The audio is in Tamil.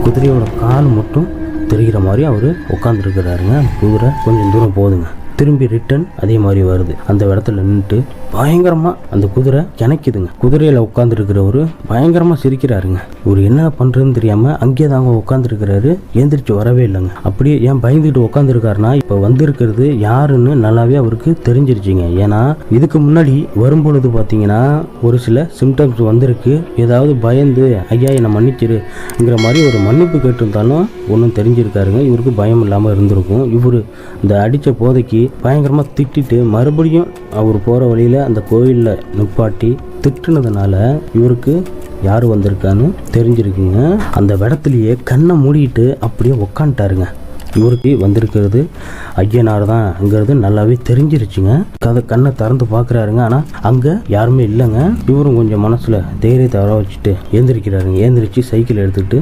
குதிரையோட கால் மட்டும் தெரிகிற மாதிரி அவர் உட்காந்துருக்கிறாருங்க. குதிரை கொஞ்சம் தூரம் போகுதுங்க, திரும்பி ரிட்டன் அதே மாதிரி வருது. அந்த இடத்துல நின்றுட்டு பயங்கரமா அந்த குதிரை கிணக்குதுங்க. குதிரையில உட்காந்துருக்கிறவரு பயங்கரமா சிரிக்கிறாருங்க. இவர் என்ன பண்றதுன்னு தெரியாம அங்கேயே தாங்க உட்காந்துருக்கிறாரு, எந்திரிச்சு வரவே இல்லைங்க. அப்படியே ஏன் பயந்துட்டு உட்காந்துருக்காருன்னா, இப்ப வந்திருக்கிறது யாருன்னு நல்லாவே அவருக்கு தெரிஞ்சிருச்சுங்க. ஏன்னா இதுக்கு முன்னாடி வரும்பொழுது பாத்தீங்கன்னா ஒரு சில சிம்டம்ஸ் வந்திருக்கு. ஏதாவது பயந்து ஐயா என்னை மன்னிச்சிருங்கிற மாதிரி ஒரு மன்னிப்பு கேட்டிருந்தாலும் ஒன்றும் தெரிஞ்சிருக்காருங்க. இவருக்கு பயம் இல்லாம இருந்திருக்கும். இவரு இந்த அடிச்ச போதைக்கு பயங்கரமா திட்டிட்டு மறுபடியும் அவர் போற வழியில அந்த கோயில்ல நிப்பாட்டி திட்டுனதுனால இவருக்கு யார் வந்திருக்கான்னு தெரிஞ்சிருக்குங்க. அந்த இடத்துலயே கண்ணை மூடிட்டு அப்படியே உக்காந்துட்டாருங்க. இவருக்கு வந்திருக்கிறது ஐயனார் தான்ங்கிறது நல்லாவே தெரிஞ்சிருச்சுங்க. கண்ணை திறந்து பார்க்குறாருங்க. ஆனால் அங்கே யாருமே இல்லைங்க. இவரும் கொஞ்சம் மனசில் தைரியத்தை வர வச்சுட்டு ஏந்திரிக்கிறாருங்க. ஏந்திரிச்சு சைக்கிள் எடுத்துக்கிட்டு